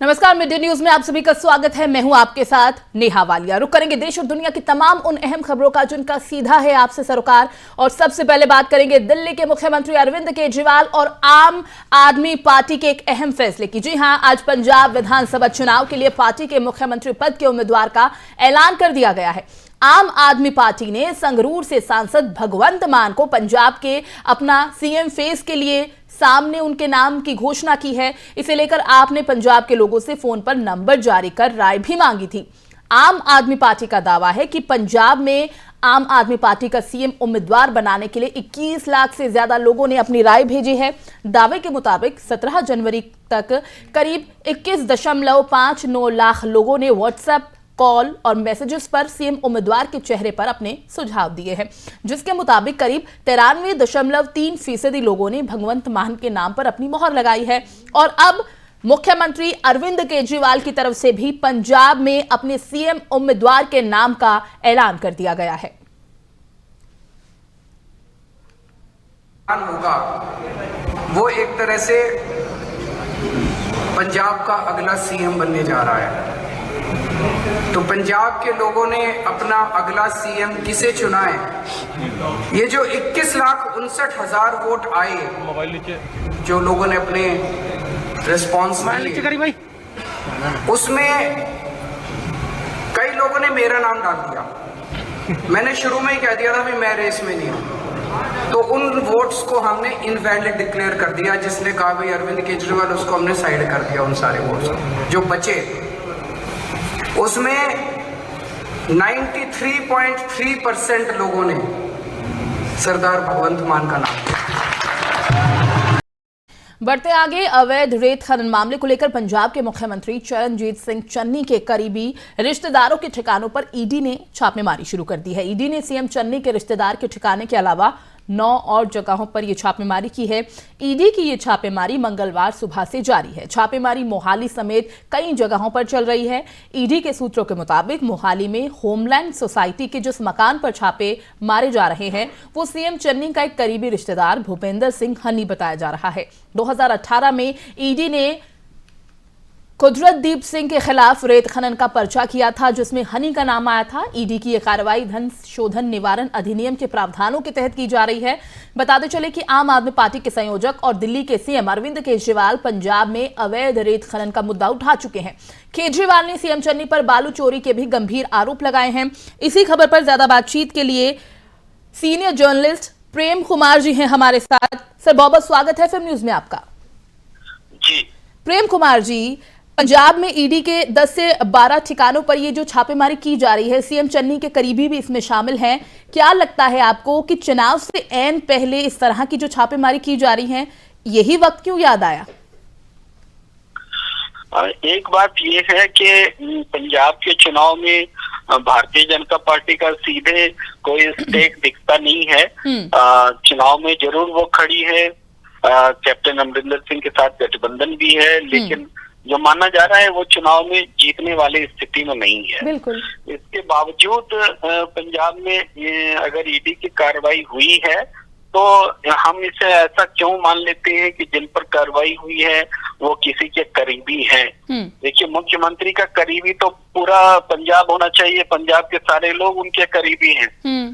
नमस्कार, mid day news में आप सभी का स्वागत है। मैं हूं आपके साथ नेहा वालिया। रुक करेंगे देश और दुनिया की तमाम उन अहम खबरों का जिनका सीधा है आपसे सरोकार। और सबसे पहले बात करेंगे दिल्ली के मुख्यमंत्री अरविंद केजरीवाल और आम आदमी पार्टी के एक अहम फैसले की। जी हां, आज पंजाब विधानसभा चुनाव के लिए पार्टी के मुख्यमंत्री पद के उम्मीदवार का ऐलान कर दिया गया है। आम आदमी पार्टी ने संगरूर से सांसद भगवंत मान को पंजाब के अपना सीएम फेस के लिए सामने उनके नाम की घोषणा की है। इसे लेकर आपने पंजाब के लोगों से फोन पर नंबर जारी कर राय भी मांगी थी। आम आदमी पार्टी का दावा है कि पंजाब में आम आदमी पार्टी का सीएम उम्मीदवार बनाने के लिए 21 लाख से ज्यादा लोगों ने अपनी राय भेजी है। दावे के मुताबिक 17 जनवरी तक करीब 21.59 लाख लोगों ने व्हाट्सएप, कॉल और मैसेजेस पर सीएम उम्मीदवार के चेहरे पर अपने सुझाव दिए हैं, जिसके मुताबिक करीब 93.3% लोगों ने भगवंत मान के नाम पर अपनी मोहर लगाई है। और अब मुख्यमंत्री अरविंद केजरीवाल की तरफ से भी पंजाब में अपने सीएम उम्मीदवार के नाम का ऐलान कर दिया गया है। होगा वो एक तरह से पंजाब का अगला सीएम बनने जा रहा है। तो पंजाब के लोगों ने अपना अगला सीएम किसे चुना है। ये जो 21,59,000 वोट आए, जो लोगों ने अपने रिस्पॉन्स दिए, उसमें कई लोगों ने मेरा नाम डाल दिया। मैंने शुरू में ही कह दिया था कि मैं रेस में नहीं हूं। तो उन वोट्स को हमने इनवैलिड डिक्लेयर कर दिया। जिसने कहा भाई अरविंद केजरीवाल, उसको हमने साइड कर दिया। उन सारे वोट्स जो बचे, उसमें 93.3% लोगों ने सरदार भगवंत मान का नाम दिया। बढ़ते आगे, अवैध रेत खनन मामले को लेकर पंजाब के मुख्यमंत्री चरणजीत सिंह चन्नी के करीबी रिश्तेदारों के ठिकानों पर ईडी ने छापेमारी शुरू कर दी है। ईडी ने सीएम चन्नी के रिश्तेदार के ठिकाने के अलावा 9 और जगहों पर यह छापेमारी की है। ईडी की यह छापेमारी मंगलवार सुबह से जारी है। छापेमारी मोहाली समेत कई जगहों पर चल रही है। ईडी के सूत्रों के मुताबिक मोहाली में होमलैंड सोसाइटी के जिस मकान पर छापे मारे जा रहे हैं, वो सीएम चन्नी का एक करीबी रिश्तेदार भूपेंद्र सिंह हनी बताया जा रहा है। 2018 में ईडी ने कुदरतदीप सिंह के खिलाफ रेत खनन का पर्चा किया था, जिसमें हनी का नाम आया था। ईडी की यह कार्रवाई धन शोधन निवारण अधिनियम के प्रावधानों के तहत की जा रही है। बताते चले कि आम आदमी पार्टी के संयोजक और दिल्ली के सीएम अरविंद केजरीवाल पंजाब में अवैध रेत खनन का मुद्दा उठा चुके हैं। केजरीवाल ने सीएम चन्नी पर बालू चोरी के भी गंभीर आरोप लगाए हैं। इसी खबर पर ज्यादा बातचीत के लिए सीनियर जर्नलिस्ट प्रेम कुमार जी हैं हमारे साथ। सर, बहुत बहुत स्वागत है फिल्म न्यूज में आपका। जी प्रेम कुमार जी, पंजाब में ईडी के 10 से 12 ठिकानों पर ये जो छापेमारी की जा रही है, सीएम चन्नी के करीबी भी इसमें शामिल हैं। क्या लगता है आपको कि चुनाव से ऐन पहले इस तरह की जो छापेमारी की जा रही है, यही वक्त क्यों याद आया? एक बात ये है कि पंजाब के चुनाव में भारतीय जनता पार्टी का सीधे कोई स्टेक दिखता नहीं है। चुनाव में जरूर वो खड़ी है, कैप्टन अमरिंदर सिंह के साथ गठबंधन भी है, लेकिन जो माना जा रहा है वो चुनाव में जीतने वाली स्थिति में नहीं है। बिल्कुल। इसके बावजूद पंजाब में अगर ईडी की कार्रवाई हुई है, तो हम इसे ऐसा क्यों मान लेते हैं कि जिन पर कार्रवाई हुई है वो किसी के करीबी हैं। देखिए, मुख्यमंत्री का करीबी तो पूरा पंजाब होना चाहिए, पंजाब के सारे लोग उनके करीबी हैं।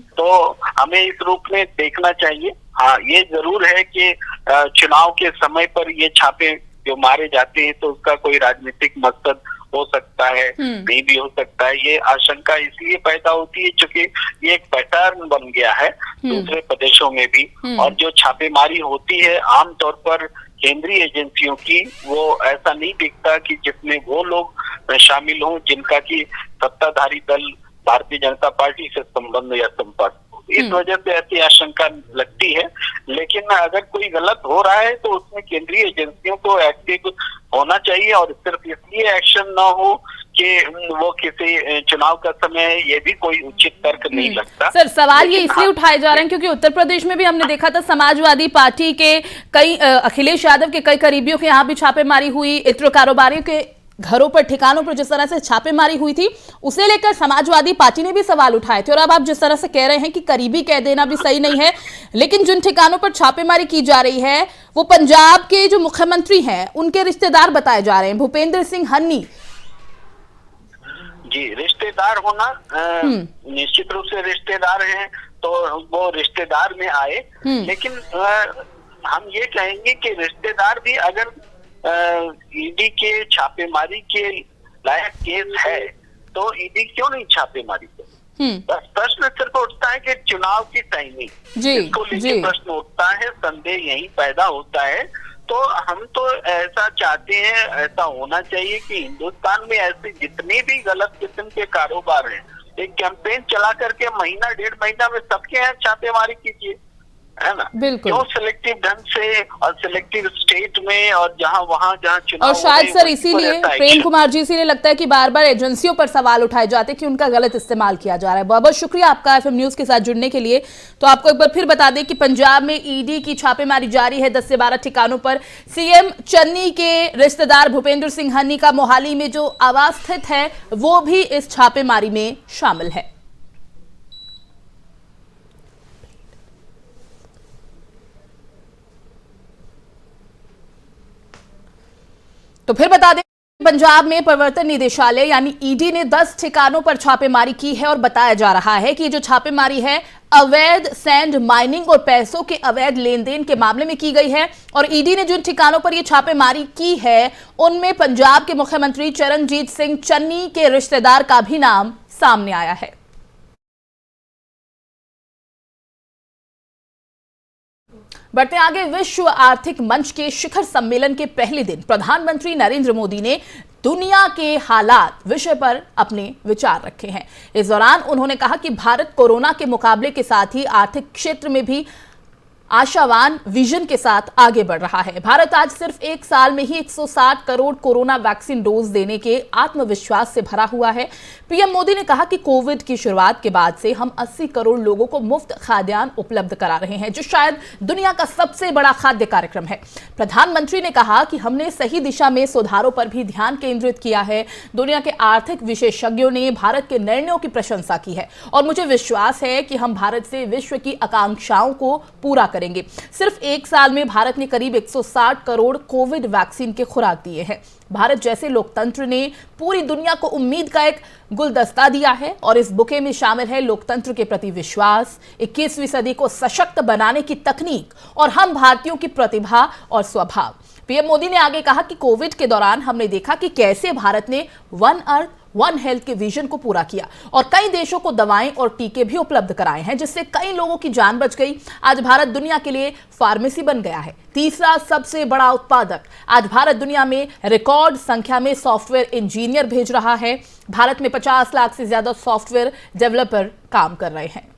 तो हमें इस रूप में देखना चाहिए। हाँ, ये जरूर है कि चुनाव के समय पर ये छापे जो मारे जाते हैं तो उसका कोई राजनीतिक मकसद हो सकता है, नहीं भी हो सकता है। ये आशंका इसलिए पैदा होती है क्योंकि ये एक पैटर्न बन गया है दूसरे प्रदेशों में भी। और जो छापेमारी होती है आमतौर पर केंद्रीय एजेंसियों की, वो ऐसा नहीं दिखता कि जिसमें वो लोग शामिल हों जिनका की सत्ताधारी दल भारतीय जनता पार्टी से संबंध या संपर्क। इस वजह से ऐसी आशंका लगती है। लेकिन अगर कोई गलत हो रहा है तो उसमें केंद्रीय एजेंसियों को एक्टिव होना चाहिए, और सिर्फ इसलिए एक्शन ना हो कि वो किसी चुनाव का समय है, ये भी कोई उचित तर्क नहीं लगता। सर, सवाल ये इसलिए उठाए जा रहे हैं क्योंकि उत्तर प्रदेश में भी हमने देखा था समाजवादी पार्टी के कई अखिलेश यादव के कई करीबियों के यहाँ भी छापेमारी हुई, इत्र कारोबारियों के घरों पर, ठिकानों पर जिस तरह से छापेमारी हुई थी, उसे लेकर समाजवादी पार्टी ने भी सवाल उठाए थे। और अब आप जिस तरह से कह रहे हैं कि करीबी कह देना भी सही नहीं है, लेकिन जिन ठिकानों पर छापेमारी की जा रही है वो पंजाब के जो मुख्यमंत्री हैं उनके रिश्तेदार बताए जा रहे हैं, भूपेंद्र सिंह हन्नी। जी, रिश्तेदार होना निश्चित रूप से रिश्तेदार हैं, तो वो रिश्तेदार में आए, लेकिन हम ये कहेंगे कि रिश्तेदार भी अगर ईडी के छापेमारी के लायक केस है तो ईडी क्यों नहीं छापेमारी करे? बस प्रश्न सिर्फ उठता है कि चुनाव की टाइमिंग, इसको लेकर प्रश्न उठता है, संदेह यही पैदा होता है। तो हम तो ऐसा चाहते हैं, ऐसा होना चाहिए कि हिंदुस्तान में ऐसे जितने भी गलत किस्म के कारोबार हैं, एक कैंपेन चला करके महीना 1.5 महीना में सबके यहाँ छापेमारी कीजिए, है ना? बिल्कुल। क्यों सिलेक्टिव ढंग से और सिलेक्टिव स्टेट में और जहाँ चुनाव, और शायद सर इसीलिए प्रेम कुमार जी, इसीलिए लगता है कि बार बार एजेंसियों पर सवाल उठाए जाते हैं कि उनका गलत इस्तेमाल किया जा रहा है। बहुत बहुत शुक्रिया आपका एफएम न्यूज के साथ जुड़ने के लिए। तो आपको एक बार फिर बता दें कि पंजाब में ईडी की छापेमारी जारी है 10 से 12 ठिकानों पर। सीएम चन्नी के रिश्तेदार भूपेंद्र सिंह हन्नी का मोहाली में जो आवास स्थित है वो भी इस छापेमारी में शामिल है। तो फिर बता दें, पंजाब में प्रवर्तन निदेशालय यानी ईडी ने 10 ठिकानों पर छापेमारी की है और बताया जा रहा है कि ये जो छापेमारी है अवैध सैंड माइनिंग और पैसों के अवैध लेन देन के मामले में की गई है। और ईडी ने जिन ठिकानों पर ये छापेमारी की है उनमें पंजाब के मुख्यमंत्री चरणजीत सिंह चन्नी के रिश्तेदार का भी नाम सामने आया है। बढ़ते आगे, विश्व आर्थिक मंच के शिखर सम्मेलन के पहले दिन प्रधानमंत्री नरेंद्र मोदी ने दुनिया के हालात विषय पर अपने विचार रखे हैं। इस दौरान उन्होंने कहा कि भारत कोरोना के मुकाबले के साथ ही आर्थिक क्षेत्र में भी आशावान विजन के साथ आगे बढ़ रहा है। भारत आज सिर्फ एक साल में ही 160 करोड़ कोरोना वैक्सीन डोज देने के आत्मविश्वास से भरा हुआ है। पीएम मोदी ने कहा कि कोविड की शुरुआत के बाद से हम 80 करोड़ लोगों को मुफ्त खाद्यान्न उपलब्ध करा रहे हैं, जो शायद दुनिया का सबसे बड़ा खाद्य कार्यक्रम है। प्रधानमंत्री ने कहा कि हमने सही दिशा में सुधारों पर भी ध्यान केंद्रित किया है। दुनिया के आर्थिक विशेषज्ञों ने भारत के निर्णयों की प्रशंसा की है और मुझे विश्वास है कि हम भारत से विश्व की आकांक्षाओं को पूरा करेंगे। सिर्फ एक साल में भारत ने करीब 160 करोड़ कोविड वैक्सीन के खुराक दिए हैं। भारत जैसे लोकतंत्र ने पूरी दुनिया को उम्मीद का एक गुलदस्ता दिया है और इस बुके में शामिल है लोकतंत्र के प्रति विश्वास, 21वीं सदी को सशक्त बनाने की तकनीक और हम भारतीयों की प्रतिभा और स्वभाव। पीएम मोदी ने आगे कहा कि कोविड के दौरान हमने देखा कि कैसे भारत ने वन अर्थ वन हेल्थ के विजन को पूरा किया और कई देशों को दवाएं और टीके भी उपलब्ध कराए हैं, जिससे कई लोगों की जान बच गई। आज भारत दुनिया के लिए फार्मेसी बन गया है, तीसरा सबसे बड़ा उत्पादक। आज भारत दुनिया में रिकॉर्ड संख्या में सॉफ्टवेयर इंजीनियर भेज रहा है। भारत में 50 लाख से ज्यादा सॉफ्टवेयर डेवलपर काम कर रहे हैं।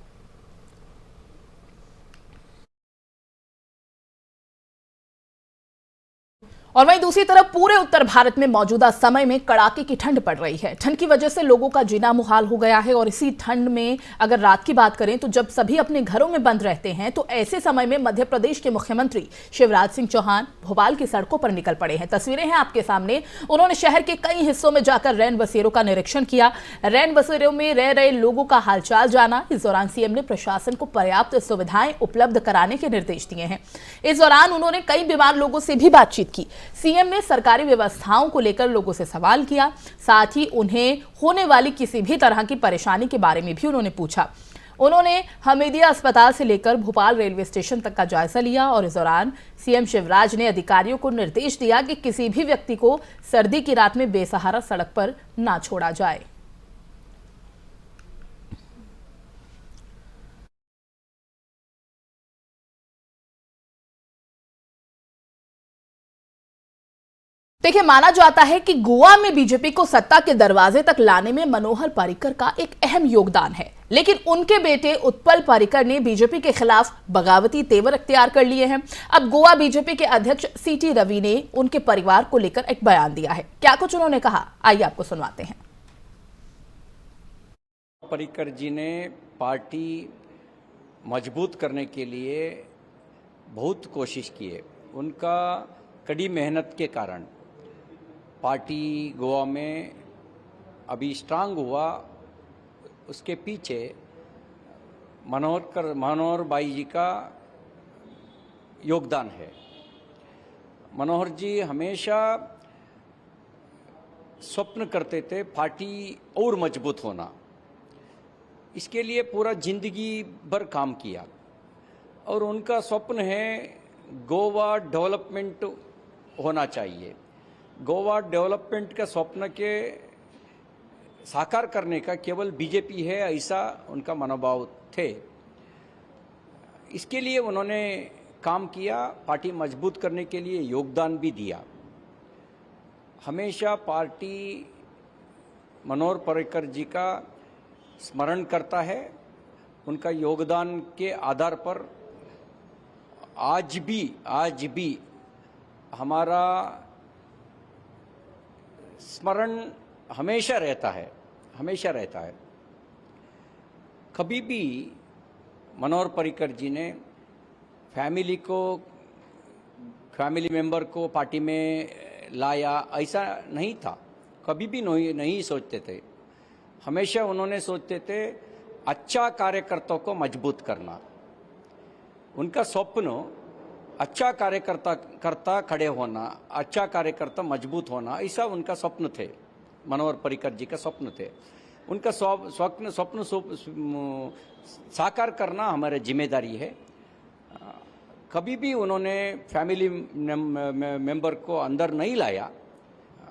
और वहीं दूसरी तरफ पूरे उत्तर भारत में मौजूदा समय में कड़ाके की ठंड पड़ रही है। ठंड की वजह से लोगों का जीना मुहाल हो गया है और इसी ठंड में अगर रात की बात करें तो जब सभी अपने घरों में बंद रहते हैं तो ऐसे समय में मध्य प्रदेश के मुख्यमंत्री शिवराज सिंह चौहान भोपाल की सड़कों पर निकल पड़े हैं। तस्वीरें हैं आपके सामने। उन्होंने शहर के कई हिस्सों में जाकर रैन बसेरों का निरीक्षण किया, रैन बसेरों में रह रहे लोगों का हालचाल जाना। इस दौरान सीएम ने प्रशासन को पर्याप्त सुविधाएं उपलब्ध कराने के निर्देश दिए हैं। इस दौरान उन्होंने कई बीमार लोगों से भी बातचीत की। सीएम ने सरकारी व्यवस्थाओं को लेकर लोगों से सवाल किया, साथ ही उन्हें होने वाली किसी भी तरह की परेशानी के बारे में भी उन्होंने पूछा। उन्होंने हमीदिया अस्पताल से लेकर भोपाल रेलवे स्टेशन तक का जायजा लिया और इस दौरान सीएम शिवराज ने अधिकारियों को निर्देश दिया कि किसी भी व्यक्ति को सर्दी की रात में बेसहारा सड़क पर ना छोड़ा जाए। देखिए, माना जाता है कि गोवा में बीजेपी को सत्ता के दरवाजे तक लाने में मनोहर पर्रिकर का एक अहम योगदान है, लेकिन उनके बेटे उत्पल पर्रिकर ने बीजेपी के खिलाफ बगावती तेवर अख्तियार कर लिए हैं। अब गोवा बीजेपी के अध्यक्ष सीटी रवि ने उनके परिवार को लेकर एक बयान दिया है। क्या कुछ उन्होंने कहा, आइए आपको सुनवाते हैं। पर्रिकर जी ने पार्टी मजबूत करने के लिए बहुत कोशिश की है। उनका कड़ी मेहनत के कारण पार्टी गोवा में अभी स्ट्रांग हुआ, उसके पीछे मनोहर भाई जी का योगदान है। मनोहर जी हमेशा स्वप्न करते थे पार्टी और मजबूत होना, इसके लिए पूरा जिंदगी भर काम किया और उनका स्वप्न है गोवा डेवलपमेंट होना चाहिए। गोवा डेवलपमेंट का स्वप्न के साकार करने का केवल बीजेपी है, ऐसा उनका मनोभाव थे। इसके लिए उन्होंने काम किया, पार्टी मजबूत करने के लिए योगदान भी दिया। हमेशा पार्टी मनोहर पर्रिकर जी का स्मरण करता है, उनका योगदान के आधार पर आज भी हमारा स्मरण हमेशा रहता है। कभी भी मनोहर पर्रिकर जी ने फैमिली मेंबर को पार्टी में लाया, ऐसा नहीं था, कभी भी नहीं सोचते थे। हमेशा उन्होंने सोचते थे अच्छा कार्यकर्ताओं को मजबूत करना। उनका स्वप्न अच्छा कार्यकर्ता खड़े होना, अच्छा कार्यकर्ता मजबूत होना, ऐसा उनका स्वप्न थे। मनोहर पर्रिकर जी का स्वप्न थे। उनका स्वप्न साकार करना हमारी जिम्मेदारी है। कभी भी उन्होंने फैमिली मेंबर को अंदर नहीं लाया।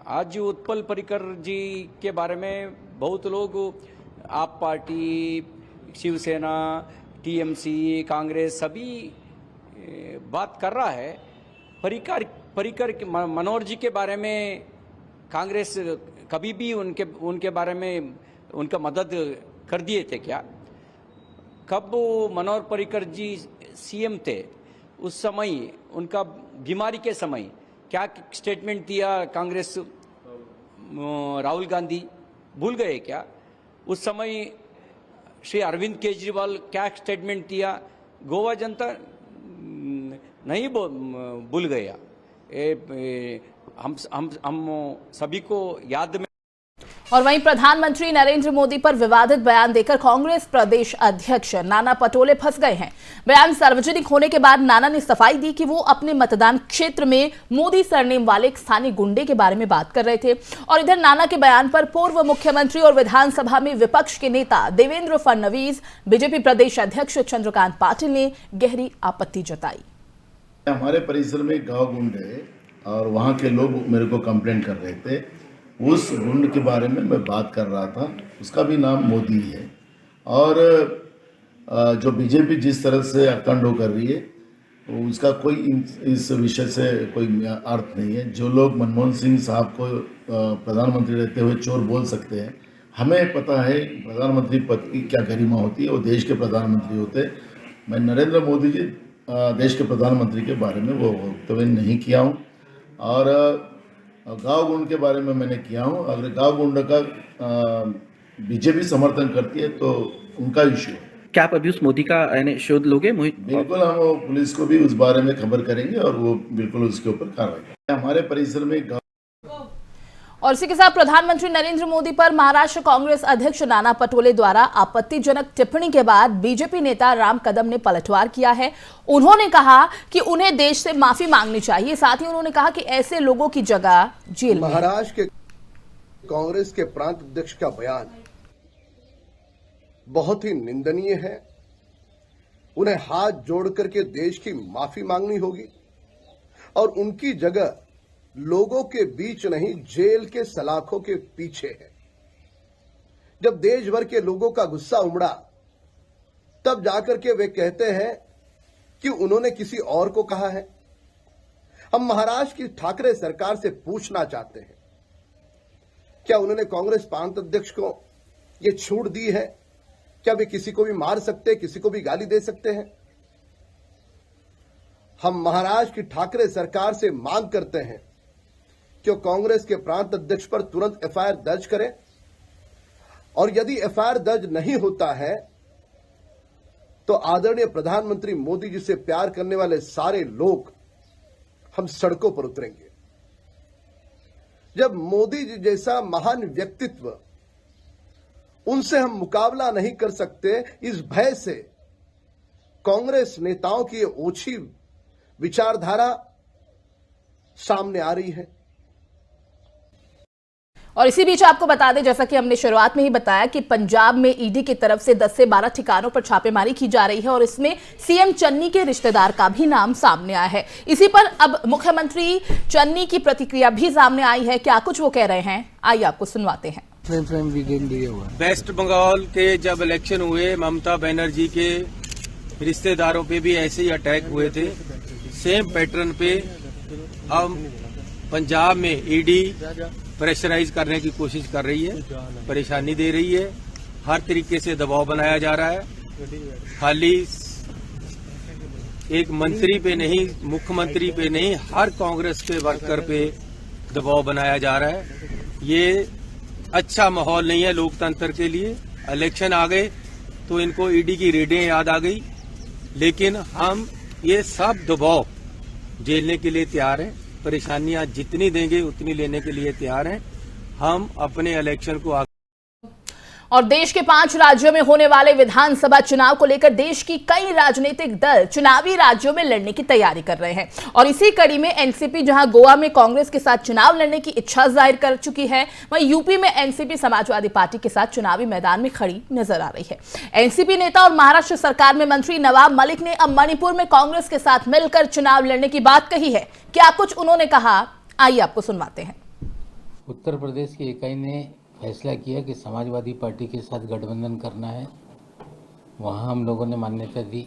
आज उत्पल पर्रिकर जी के बारे में बहुत लोग आप पार्टी, शिवसेना, टीएमसी, कांग्रेस सभी बात कर रहा है। पर्रिकर मनोहर जी के बारे में कांग्रेस कभी भी उनके बारे में उनका मदद कर दिए थे क्या? कब मनोहर पर्रिकर जी सीएम थे उस समय, उनका बीमारी के समय क्या स्टेटमेंट दिया कांग्रेस, राहुल गांधी भूल गए क्या? उस समय श्री अरविंद केजरीवाल क्या स्टेटमेंट दिया, गोवा जनता नहीं भूल गया। हम सभी को याद में। और वहीं प्रधानमंत्री नरेंद्र मोदी पर विवादित बयान देकर कांग्रेस प्रदेश अध्यक्ष नाना पटोले फंस गए हैं। बयान सार्वजनिक होने के बाद नाना ने सफाई दी कि वो अपने मतदान क्षेत्र में मोदी सरनेम वाले एक स्थानीय गुंडे के बारे में बात कर रहे थे। और इधर नाना के बयान पर पूर्व मुख्यमंत्री और विधानसभा में विपक्ष के नेता देवेंद्र फडणवीस, बीजेपी प्रदेश अध्यक्ष चंद्रकांत पाटिल ने गहरी आपत्ति जताई। हमारे परिसर में गाँव गुंड है और वहाँ के लोग मेरे को कंप्लेंट कर रहे थे। उस गुंड के बारे में मैं बात कर रहा था, उसका भी नाम मोदी है। और जो बीजेपी जिस तरह से आकंड कर रही है उसका कोई इस विषय से कोई अर्थ नहीं है। जो लोग मनमोहन सिंह साहब को प्रधानमंत्री रहते हुए चोर बोल सकते हैं, हमें पता है प्रधानमंत्री पद की क्या गरिमा होती है, वो देश के प्रधानमंत्री होते। मैं नरेंद्र मोदी जी देश के प्रधानमंत्री के बारे में वो वक्तव्य नहीं किया हूँ। और गाँव गुंड के बारे में मैंने किया हूँ। अगर गाँव गुंड का बीजेपी समर्थन करती है तो उनका इश्यू है। क्या आप अभी उस मोदी का शोध लोगे? बिल्कुल, हम पुलिस को भी उस बारे में खबर करेंगे और वो बिल्कुल उसके ऊपर कार्रवाई करेंगे। हमारे परिसर में और इसी के साथ प्रधानमंत्री नरेंद्र मोदी पर महाराष्ट्र कांग्रेस अध्यक्ष नाना पटोले द्वारा आपत्तिजनक टिप्पणी के बाद बीजेपी नेता राम कदम ने पलटवार किया है। उन्होंने कहा कि उन्हें देश से माफी मांगनी चाहिए। साथ ही उन्होंने कहा कि ऐसे लोगों की जगह जेल में। महाराष्ट्र के कांग्रेस के प्रांत अध्यक्ष का बयान बहुत ही निंदनीय है। उन्हें हाथ जोड़ करके देश की माफी मांगनी होगी और उनकी जगह लोगों के बीच नहीं, जेल के सलाखों के पीछे है। जब देश भर के लोगों का गुस्सा उमड़ा तब जाकर के वे कहते हैं कि उन्होंने किसी और को कहा है। हम महाराष्ट्र की ठाकरे सरकार से पूछना चाहते हैं, क्या उन्होंने कांग्रेस प्रांत अध्यक्ष को यह छूट दी है? क्या वे किसी को भी मार सकते, किसी को भी गाली दे सकते हैं? हम महाराष्ट्र की ठाकरे सरकार से मांग करते हैं कि कांग्रेस के प्रांत अध्यक्ष पर तुरंत एफआईआर दर्ज करें और यदि एफआईआर दर्ज नहीं होता है तो आदरणीय प्रधानमंत्री मोदी जी से प्यार करने वाले सारे लोग हम सड़कों पर उतरेंगे। जब मोदी जी जैसा महान व्यक्तित्व, उनसे हम मुकाबला नहीं कर सकते, इस भय से कांग्रेस नेताओं की ये ओछी विचारधारा सामने आ रही है। और इसी बीच आपको बता दें, जैसा कि हमने शुरुआत में ही बताया कि पंजाब में ईडी की तरफ से 10 से 12 ठिकानों पर छापेमारी की जा रही है और इसमें सीएम चन्नी के रिश्तेदार का भी नाम सामने आया है। इसी पर अब मुख्यमंत्री चन्नी की प्रतिक्रिया भी सामने आई है। क्या कुछ वो कह रहे हैं, आइए आपको सुनवाते हैं। वेस्ट बंगाल के जब इलेक्शन हुए, ममता बनर्जी के रिश्तेदारों पे भी ऐसे ही अटैक हुए थे, सेम पैटर्न पे अब पंजाब में ईडी प्रेशराइज करने की कोशिश कर रही है, परेशानी दे रही है, हर तरीके से दबाव बनाया जा रहा है। खाली एक मंत्री पे नहीं, मुख्यमंत्री पे नहीं, हर कांग्रेस के वर्कर पे दबाव बनाया जा रहा है। ये अच्छा माहौल नहीं है लोकतंत्र के लिए। इलेक्शन आ गए तो इनको ईडी की रेडें याद आ गई, लेकिन हम ये सब दबाव झेलने के लिए तैयार हैं। परेशानियां जितनी देंगे उतनी लेने के लिए तैयार हैं। हम अपने इलेक्शन को और देश के 5 राज्यों में होने वाले विधानसभा चुनाव को लेकर देश की कई राजनीतिक दल चुनावी राज्यों में लड़ने की तैयारी कर रहे हैं और इसी कड़ी में एनसीपी जहां गोवा में कांग्रेस के साथ चुनाव लड़ने की इच्छा जाहिर कर चुकी है, वहीं यूपी में एनसीपी समाजवादी पार्टी के साथ चुनावी मैदान में खड़ी नजर आ रही है। एनसीपी नेता और महाराष्ट्र सरकार में मंत्री नवाब मलिक ने अब मणिपुर में कांग्रेस के साथ मिलकर चुनाव लड़ने की बात कही है। क्या कुछ उन्होंने कहा, आइए आपको सुनवाते हैं। उत्तर प्रदेश की इकाई ने फैसला किया कि समाजवादी पार्टी के साथ गठबंधन करना है, वहाँ हम लोगों ने मान्यता दी।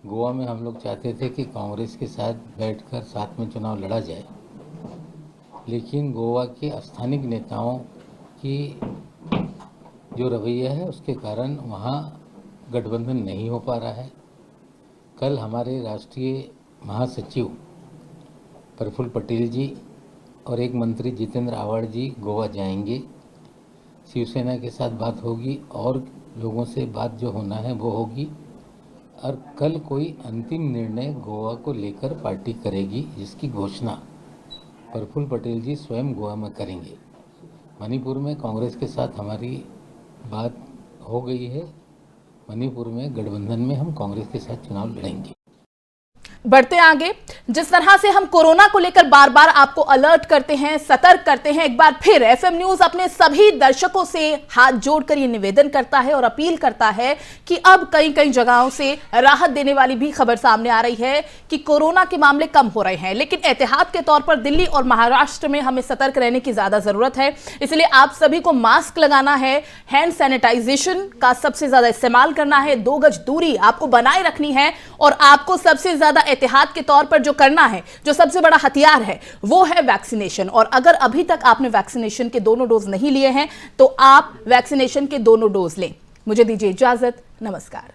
गोवा में हम लोग चाहते थे कि कांग्रेस के साथ बैठकर साथ में चुनाव लड़ा जाए, लेकिन गोवा के स्थानिक नेताओं की जो रवैया है उसके कारण वहाँ गठबंधन नहीं हो पा रहा है। कल हमारे राष्ट्रीय महासचिव प्रफुल्ल पटेल जी और एक मंत्री जितेंद्र आवाड़ जी गोवा जाएंगे, शिवसेना के साथ बात होगी और लोगों से बात जो होना है वो होगी और कल कोई अंतिम निर्णय गोवा को लेकर पार्टी करेगी, जिसकी घोषणा प्रफुल्ल पटेल जी स्वयं गोवा में करेंगे। मणिपुर में कांग्रेस के साथ हमारी बात हो गई है, मणिपुर में गठबंधन में हम कांग्रेस के साथ चुनाव लड़ेंगे। बढ़ते आगे, जिस तरह से हम कोरोना को लेकर बार बार आपको अलर्ट करते हैं, सतर्क करते हैं, एक बार फिर एफएम न्यूज अपने सभी दर्शकों से हाथ जोड़कर ये निवेदन करता है और अपील करता है कि अब कई जगहों से राहत देने वाली भी खबर सामने आ रही है कि कोरोना के मामले कम हो रहे हैं, लेकिन एहतियात के तौर पर दिल्ली और महाराष्ट्र में हमें सतर्क रहने की ज्यादा जरूरत है। इसलिए आप सभी को मास्क लगाना है, हैंड सैनिटाइजेशन का सबसे ज्यादा इस्तेमाल करना है, 2 गज दूरी आपको बनाए रखनी है और आपको सबसे ज्यादा एहतियात के तौर पर जो करना है, जो सबसे बड़ा हथियार है, वो है वैक्सीनेशन। और अगर अभी तक आपने वैक्सीनेशन के दोनों डोज नहीं लिए हैं तो आप वैक्सीनेशन के दोनों डोज लें। मुझे दीजिए इजाजत, नमस्कार।